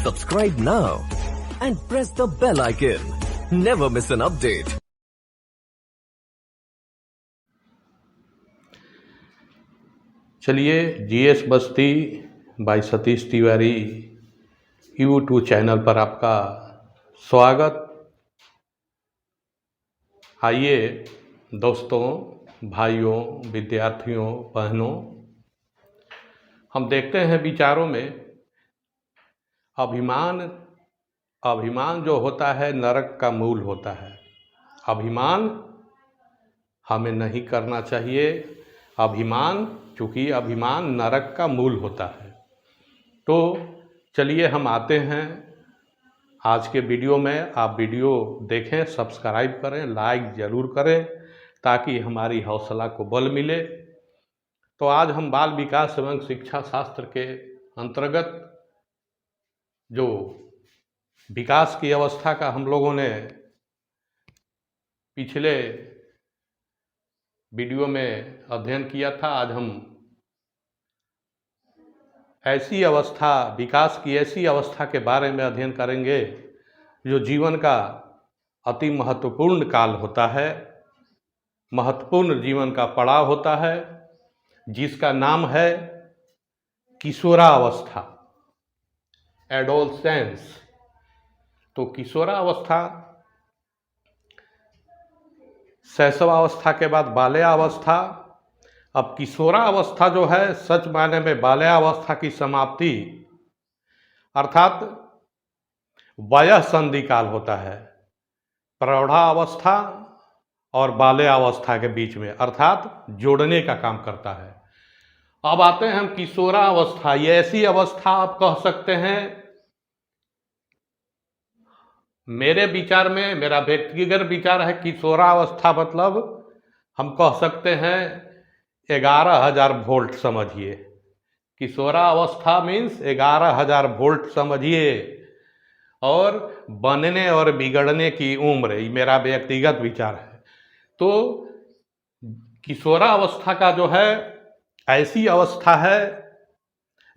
Subscribe now and press the bell icon. Never miss an update. चलिए, GS Basti by Satish Tiwari YouTube channel पर आपका स्वागत। आइए दोस्तों, भाइयों, विद्यार्थियों, बहनों, हम देखते हैं विचारों में अभिमान जो होता है नरक का मूल होता है। अभिमान हमें नहीं करना चाहिए। चूँकि अभिमान नरक का मूल होता है। तो चलिए हम आते हैं आज के वीडियो में। आप वीडियो देखें, सब्सक्राइब करें, लाइक ज़रूर करें ताकि हमारी हौसला को बल मिले। तो आज हम बाल विकास एवं शिक्षा शास्त्र के अंतर्गत जो विकास की अवस्था का हम लोगों ने पिछले वीडियो में अध्ययन किया था, आज हम ऐसी अवस्था, विकास की ऐसी अवस्था के बारे में अध्ययन करेंगे जो जीवन का अति महत्वपूर्ण काल होता है, महत्वपूर्ण जीवन का पड़ाव होता है, जिसका नाम है किशोरावस्था, एडोलसेंस। तो किशोरावस्था, शैशवावस्था के बाद बाल्यावस्था। अब किशोरावस्था जो है, सच मायने में बाल्यावस्था की समाप्ति अर्थात वयः संधि काल होता है। प्रौढ़ावस्था और बाल्यावस्था के बीच में, अर्थात जोड़ने का काम करता है। अब आते हैं हम किशोरावस्था। ये ऐसी अवस्था आप कह सकते हैं, मेरे विचार में, मेरा व्यक्तिगत विचार है, किशोरावस्था मतलब हम कह सकते हैं 11,000 वोल्ट समझिए। किशोरावस्था मीन्स 11,000 वोल्ट समझिए। और बनने और बिगड़ने की उम्र, ये मेरा व्यक्तिगत विचार है। तो किशोरावस्था का जो है ऐसी अवस्था है,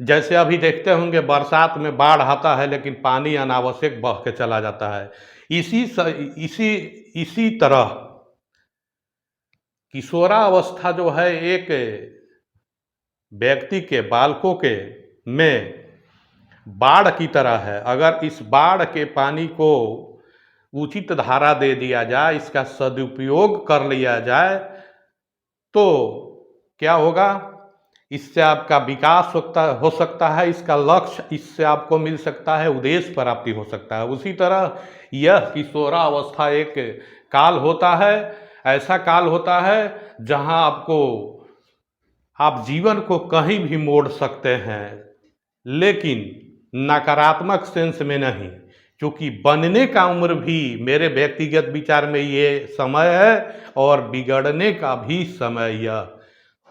जैसे अभी देखते होंगे बरसात में बाढ़ आता है लेकिन पानी अनावश्यक बह के चला जाता है। इसी तरह किशोरावस्था जो है एक व्यक्ति के, बालकों के में बाढ़ की तरह है। अगर इस बाढ़ के पानी को उचित धारा दे दिया जाए, इसका सदुपयोग कर लिया जाए, तो क्या होगा? इससे आपका विकास हो सकता है, इसका लक्ष्य इससे आपको मिल सकता है, उद्देश्य प्राप्ति हो सकता है। उसी तरह यह किशोरावस्था एक काल होता है, ऐसा काल होता है जहां आप जीवन को कहीं भी मोड़ सकते हैं, लेकिन नकारात्मक सेंस में नहीं। क्योंकि बनने का उम्र भी मेरे व्यक्तिगत विचार में ये समय है और बिगड़ने का भी समय यह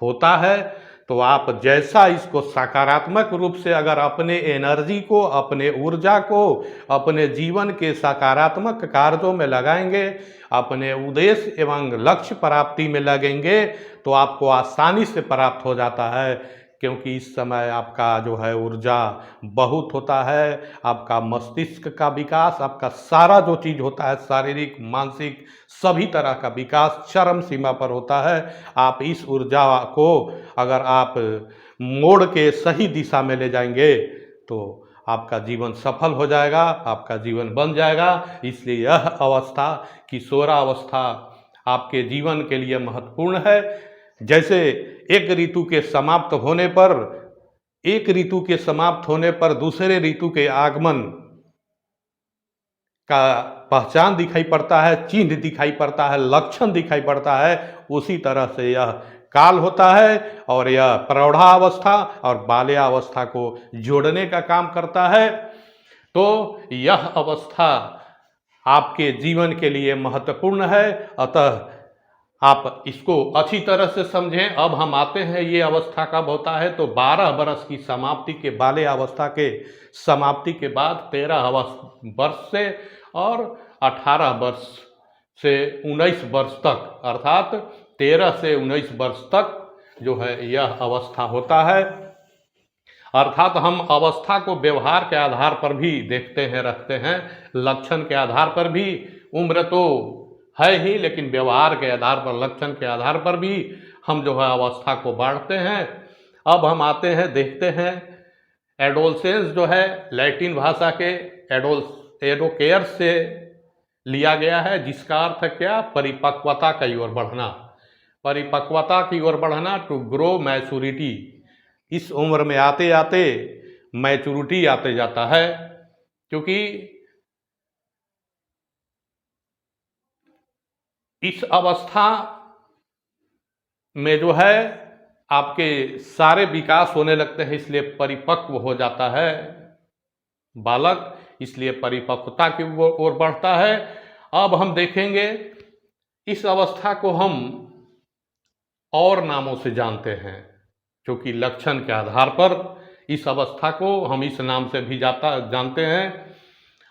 होता है। तो आप जैसा इसको सकारात्मक रूप से अगर अपने एनर्जी को, अपने ऊर्जा को अपने जीवन के सकारात्मक कार्यों में लगाएंगे, अपने उद्देश्य एवं लक्ष्य प्राप्ति में लगेंगे, तो आपको आसानी से प्राप्त हो जाता है। क्योंकि इस समय आपका जो है ऊर्जा बहुत होता है, आपका मस्तिष्क का विकास, आपका सारा जो चीज़ होता है, शारीरिक, मानसिक, सभी तरह का विकास चरम सीमा पर होता है। आप इस ऊर्जा को अगर आप मोड़ के सही दिशा में ले जाएंगे तो आपका जीवन सफल हो जाएगा, आपका जीवन बन जाएगा। इसलिए यह अवस्था, किशोरावस्था, आपके जीवन के लिए महत्वपूर्ण है। जैसे एक ऋतु के समाप्त होने पर दूसरे ऋतु के आगमन का पहचान दिखाई पड़ता है, चिन्ह दिखाई पड़ता है, लक्षण दिखाई पड़ता है, उसी तरह से यह काल होता है। और यह प्रौढ़ावस्था और बाल्यावस्था को जोड़ने का काम करता है। तो यह अवस्था आपके जीवन के लिए महत्वपूर्ण है, अतः आप इसको अच्छी तरह से समझें। अब हम आते हैं, ये अवस्था कब होता है? तो 12 वर्ष की समाप्ति के, बाल्यावस्था के समाप्ति के बाद 13 वर्ष से और 18 वर्ष से 19 वर्ष तक, अर्थात 13 से 19 वर्ष तक जो है यह अवस्था होता है। अर्थात हम अवस्था को व्यवहार के आधार पर भी देखते हैं, रखते हैं, लक्षण के आधार पर भी। उम्र तो है ही, लेकिन व्यवहार के आधार पर, लक्षण के आधार पर भी हम जो है अवस्था को बांटते हैं। अब हम आते हैं, देखते हैं एडोलसेंस जो है लैटिन भाषा के एडोकेयर्स से लिया गया है, जिसका अर्थ है क्या? परिपक्वता की ओर बढ़ना, परिपक्वता की ओर बढ़ना, टू ग्रो मैच्योरिटी। इस उम्र में आते आते मैच्योरिटी आते जाता है, क्योंकि इस अवस्था में जो है आपके सारे विकास होने लगते हैं, इसलिए परिपक्व हो जाता है बालक, इसलिए परिपक्वता की ओर बढ़ता है। अब हम देखेंगे इस अवस्था को हम और नामों से जानते हैं, क्योंकि लक्षण के आधार पर इस अवस्था को हम इस नाम से भी जानते हैं।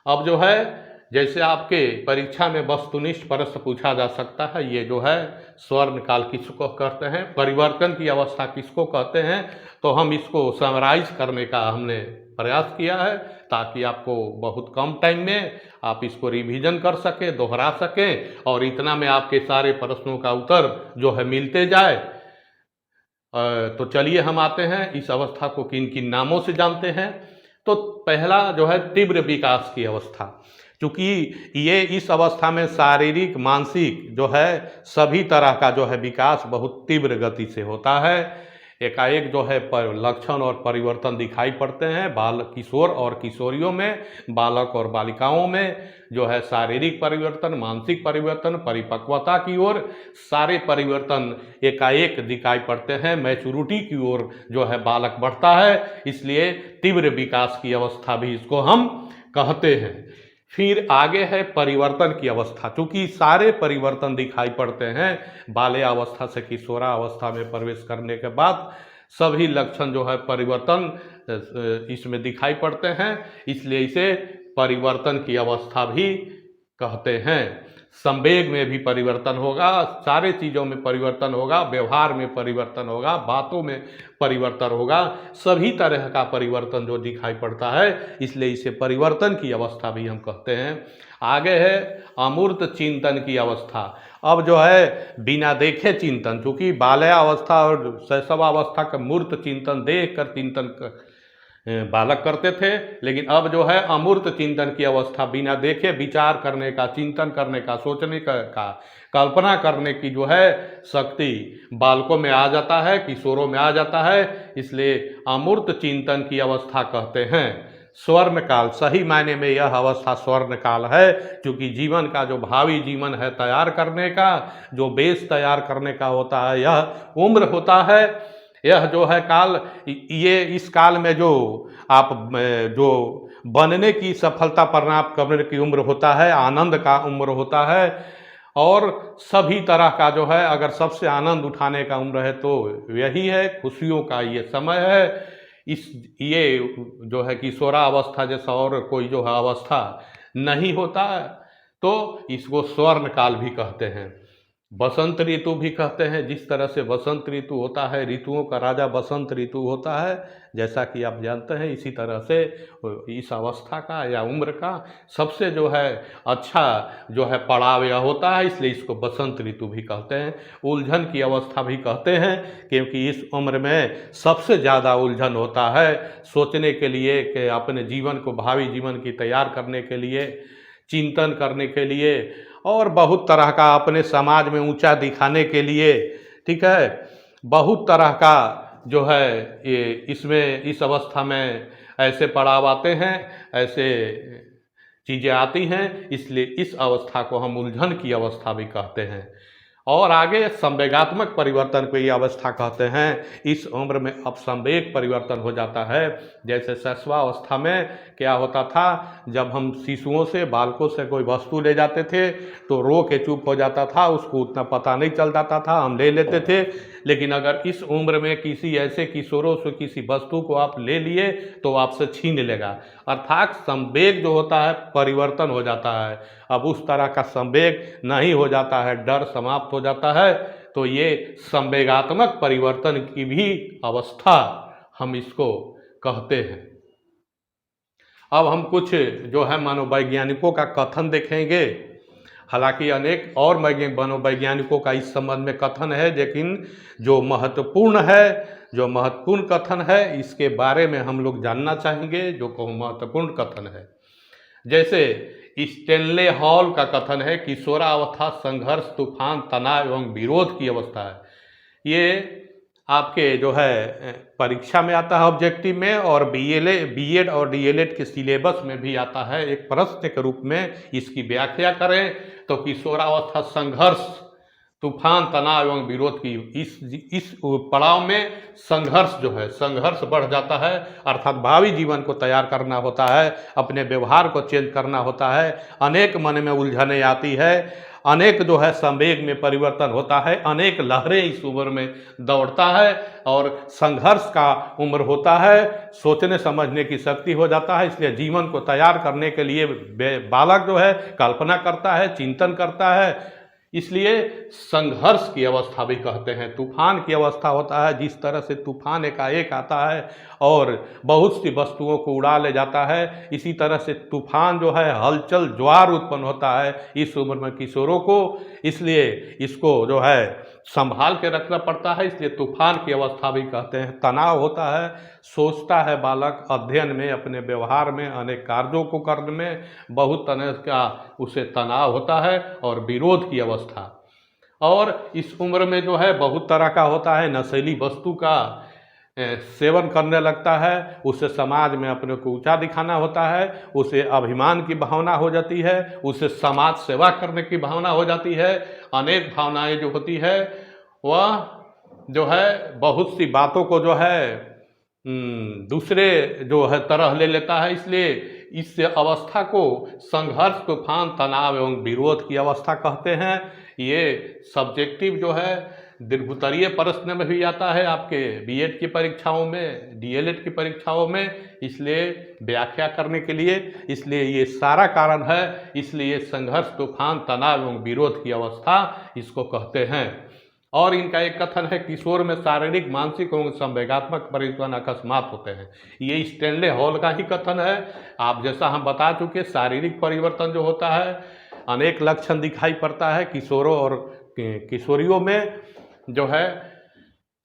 अब जो है जैसे आपके परीक्षा में वस्तुनिष्ठ प्रश्न पूछा जा सकता है, ये जो है स्वर्णकाल किसको कहते हैं, परिवर्तन की अवस्था किसको कहते हैं, तो हम इसको समराइज करने का हमने प्रयास किया है, ताकि आपको बहुत कम टाइम में आप इसको रिवीजन कर सकें, दोहरा सकें, और इतना में आपके सारे प्रश्नों का उत्तर जो है मिलते जाए। तो चलिए हम आते हैं इस अवस्था को किन किन नामों से जानते हैं। तो पहला जो है तीव्र विकास की अवस्था, क्योंकि ये इस अवस्था में शारीरिक मानसिक जो है सभी तरह का जो है विकास बहुत तीव्र गति से होता है। एकाएक जो है लक्षण और परिवर्तन दिखाई पड़ते हैं बाल किशोर और किशोरियों में, बालक और बालिकाओं में जो है शारीरिक परिवर्तन, मानसिक परिवर्तन, परिपक्वता की ओर सारे परिवर्तन एकाएक दिखाई पड़ते हैं। मैच्योरिटी की ओर जो है बालक बढ़ता है, इसलिए तीव्र विकास की अवस्था भी इसको हम कहते हैं। फिर आगे है परिवर्तन की अवस्था, क्योंकि सारे परिवर्तन दिखाई पड़ते हैं बाल्यावस्था से किशोरावस्था में प्रवेश करने के बाद, सभी लक्षण जो है परिवर्तन इसमें दिखाई पड़ते हैं, इसलिए इसे परिवर्तन की अवस्था भी कहते हैं। संवेग में भी परिवर्तन होगा, सारे चीज़ों में परिवर्तन होगा, व्यवहार में परिवर्तन होगा, बातों में परिवर्तन होगा, सभी तरह का परिवर्तन जो दिखाई पड़ता है, इसलिए इसे परिवर्तन की अवस्था भी हम कहते हैं। आगे है अमूर्त चिंतन की अवस्था। अब जो है बिना देखे चिंतन, क्योंकि बाल्यावस्था और शैशवावस्था का मूर्त चिंतन देख कर चिंतन बालक करते थे, लेकिन अब जो है अमूर्त चिंतन की अवस्था, बिना देखे विचार करने का, चिंतन करने का, सोचने का, कल्पना करने की जो है शक्ति बालकों में आ जाता है, किशोरों में आ जाता है, इसलिए अमूर्त चिंतन की अवस्था कहते हैं। स्वर्णकाल, सही मायने में यह अवस्था स्वर्णकाल है, क्योंकि जीवन का जो भावी जीवन है तैयार करने का, जो बेस तैयार करने का होता है, यह उम्र होता है। यह जो है काल, ये इस काल में जो आप जो बनने की सफलता प्राप्त करने की उम्र होता है, आनंद का उम्र होता है, और सभी तरह का जो है अगर सबसे आनंद उठाने का उम्र है तो यही है, खुशियों का ये समय है। ये जो है किशोरावस्था जैसा और कोई जो है अवस्था नहीं होता है, तो इसको स्वर्ण काल भी कहते हैं। बसंत ऋतु भी कहते हैं, जिस तरह से बसंत ऋतु होता है, ऋतुओं का राजा बसंत ऋतु होता है, जैसा कि आप जानते हैं, इसी तरह से इस अवस्था का या उम्र का सबसे जो है अच्छा जो है पड़ाव यह होता है, इसलिए इसको बसंत ऋतु भी कहते हैं। उलझन की अवस्था भी कहते हैं, क्योंकि इस उम्र में सबसे ज़्यादा उलझन होता है, सोचने के लिए कि अपने जीवन को, भावी जीवन की तैयार करने के लिए, चिंतन करने के लिए, और बहुत तरह का अपने समाज में ऊंचा दिखाने के लिए, ठीक है, बहुत तरह का जो है ये इसमें इस अवस्था में ऐसे पड़ाव आते हैं, ऐसे चीज़ें आती हैं, इसलिए इस अवस्था को हम उलझन की अवस्था भी कहते हैं। और आगे संवेगात्मक परिवर्तन को ये अवस्था कहते हैं। इस उम्र में अब संवेग परिवर्तन हो जाता है। जैसे शैशवावस्था में क्या होता था, जब हम शिशुओं से, बालकों से कोई वस्तु ले जाते थे तो रो के चुप हो जाता था, उसको उतना पता नहीं चल जाता था, हम ले लेते थे। लेकिन अगर इस उम्र में किसी ऐसे किशोरों से किसी वस्तु को आप ले लिए तो आपसे छीन लेगा, अर्थात संवेग जो होता है परिवर्तन हो जाता है। अब उस तरह का संवेग नहीं हो जाता है, डर समाप्त हो जाता है। तो ये संवेगात्मक परिवर्तन की भी अवस्था हम इसको कहते हैं। अब हम कुछ जो है मनोवैज्ञानिकों का कथन देखेंगे। हालांकि अनेक और मनोवैज्ञानिकों का इस संबंध में कथन है, लेकिन जो महत्वपूर्ण कथन है इसके बारे में हम लोग जानना चाहेंगे, जो महत्वपूर्ण कथन है। जैसे स्टेनले हॉल का कथन है, किशोरावस्था संघर्ष, तूफान, तनाव एवं विरोध की अवस्था है। ये आपके जो है परीक्षा में आता है ऑब्जेक्टिव में, और बीएड और डीएलएड के सिलेबस में भी आता है। एक प्रश्न के रूप में इसकी व्याख्या करें तो किशोरावस्था संघर्ष, तूफान, तनाव एवं विरोध की इस पड़ाव में संघर्ष बढ़ जाता है, अर्थात भावी जीवन को तैयार करना होता है, अपने व्यवहार को चेंज करना होता है, अनेक मन में उलझने आती है, अनेक जो है संवेग में परिवर्तन होता है, अनेक लहरें इस उम्र में दौड़ता है, और संघर्ष का उम्र होता है, सोचने समझने की शक्ति हो जाता है। इसलिए जीवन को तैयार करने के लिए बालक जो है कल्पना करता है, चिंतन करता है, इसलिए संघर्ष की अवस्था भी कहते हैं। तूफान की अवस्था होता है, जिस तरह से तूफान एकाएक आता है और बहुत सी वस्तुओं को उड़ा ले जाता है, इसी तरह से तूफान जो है हलचल ज्वार उत्पन्न होता है इस उम्र में किशोरों को। इसलिए इसको जो है संभाल के रखना पड़ता है, इसलिए तूफान की अवस्था भी कहते हैं। तनाव होता है, सोचता है बालक, अध्ययन में, अपने व्यवहार में, अनेक कार्यों को करने में बहुत तरह का उसे तनाव होता है। और विरोध की अवस्था, और इस उम्र में जो है बहुत तरह का होता है, नशीली वस्तु का सेवन करने लगता है, उसे समाज में अपने को ऊंचा दिखाना होता है, उसे अभिमान की भावना हो जाती है, उसे समाज सेवा करने की भावना हो जाती है। अनेक भावनाएं जो होती है वह जो है बहुत सी बातों को जो है दूसरे जो है तरह ले लेता है। इसलिए इस अवस्था को संघर्ष, तूफान, तनाव एवं विरोध की अवस्था कहते हैं। ये सब्जेक्टिव जो है दीर्घोत्तरीय प्रश्न में भी आता है, आपके बीएड की परीक्षाओं में, डीएलएड की परीक्षाओं में, इसलिए व्याख्या करने के लिए, इसलिए ये सारा कारण है। इसलिए संघर्ष, तूफान, तनाव एवं विरोध की अवस्था इसको कहते हैं। और इनका एक कथन है, किशोर में शारीरिक, मानसिक एवं संवेगात्मक परिवर्तन अकस्मात होते हैं। ये स्टेनले हॉल का ही कथन है। आप जैसा हम बता चुके, शारीरिक परिवर्तन जो होता है, अनेक लक्षण दिखाई पड़ता है किशोरों और किशोरियों में। जो है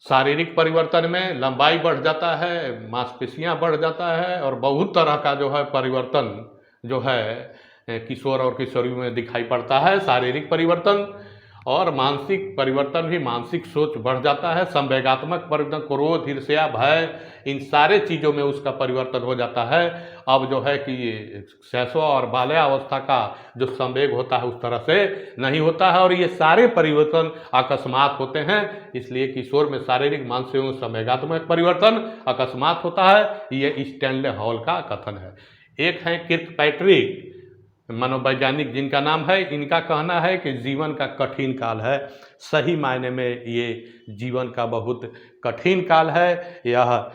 शारीरिक परिवर्तन में लंबाई बढ़ जाता है, मांसपेशियां बढ़ जाता है, और बहुत तरह का जो है परिवर्तन जो है किशोर और किशोरियों में दिखाई पड़ता है। शारीरिक परिवर्तन और मानसिक परिवर्तन भी, मानसिक सोच बढ़ जाता है, संवेगात्मक परिवर्तन, क्रोध, ईर्ष्या, भय, इन सारे चीज़ों में उसका परिवर्तन हो जाता है। अब जो है कि शैशव और बाल्यावस्था का जो संवेग होता है उस तरह से नहीं होता है, और ये सारे परिवर्तन अकस्मात होते हैं। इसलिए किशोर में शारीरिक, मानसिक एवं संवेगात्मक परिवर्तन अकस्मात होता है। ये स्टेनले हॉल का कथन है। एक है किर्कपैट्रिक मनोवैज्ञानिक, जिनका नाम है, इनका कहना है कि जीवन का कठिन काल है। सही मायने में ये जीवन का बहुत कठिन काल है। यह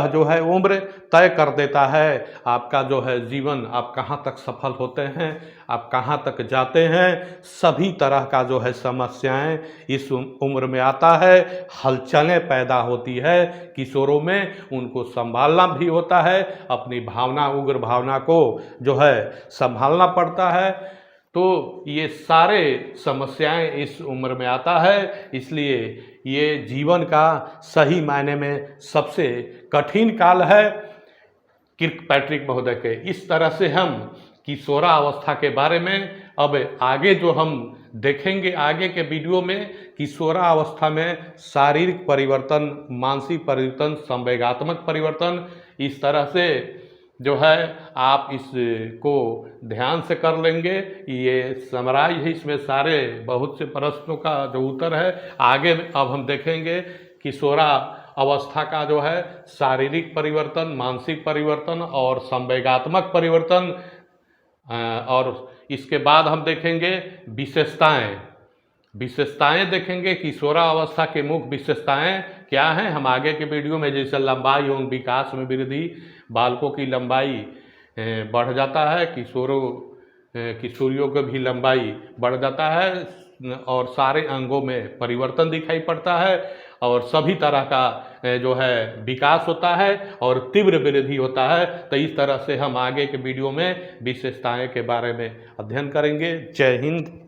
जो है उम्र तय कर देता है आपका जो है जीवन, आप कहाँ तक सफल होते हैं, आप कहाँ तक जाते हैं। सभी तरह का जो है समस्याएं इस उम्र में आता है, हलचलें पैदा होती है किशोरों में, उनको संभालना भी होता है, अपनी भावना, उग्र भावना को जो है संभालना पड़ता है। तो ये सारे समस्याएं इस उम्र में आता है। इसलिए ये जीवन का सही मायने में सबसे कठिन काल है किर्कपैट्रिक महोदय के। इस तरह से हम किशोरावस्था के बारे में अब आगे जो हम देखेंगे आगे के वीडियो में, किशोरावस्था में शारीरिक परिवर्तन, मानसिक परिवर्तन, संवेगात्मक परिवर्तन, इस तरह से जो है आप इसको ध्यान से कर लेंगे। ये समराइज है, इसमें सारे बहुत से प्रश्नों का जो उत्तर है। आगे अब हम देखेंगे किशोरा अवस्था का जो है शारीरिक परिवर्तन, मानसिक परिवर्तन और संवेगात्मक परिवर्तन, और इसके बाद हम देखेंगे विशेषताएं देखेंगे। किशोरा अवस्था के मुख्य विशेषताएं क्या हैं, हम आगे के वीडियो में, जैसे लंबाई एवं विकास में वृद्धि, बालकों की लंबाई बढ़ जाता है, किशोरियों की भी लंबाई बढ़ जाता है, और सारे अंगों में परिवर्तन दिखाई पड़ता है और सभी तरह का जो है विकास होता है और तीव्र वृद्धि होता है। तो इस तरह से हम आगे के वीडियो में विशेषताएं के बारे में अध्ययन करेंगे। जय हिंद।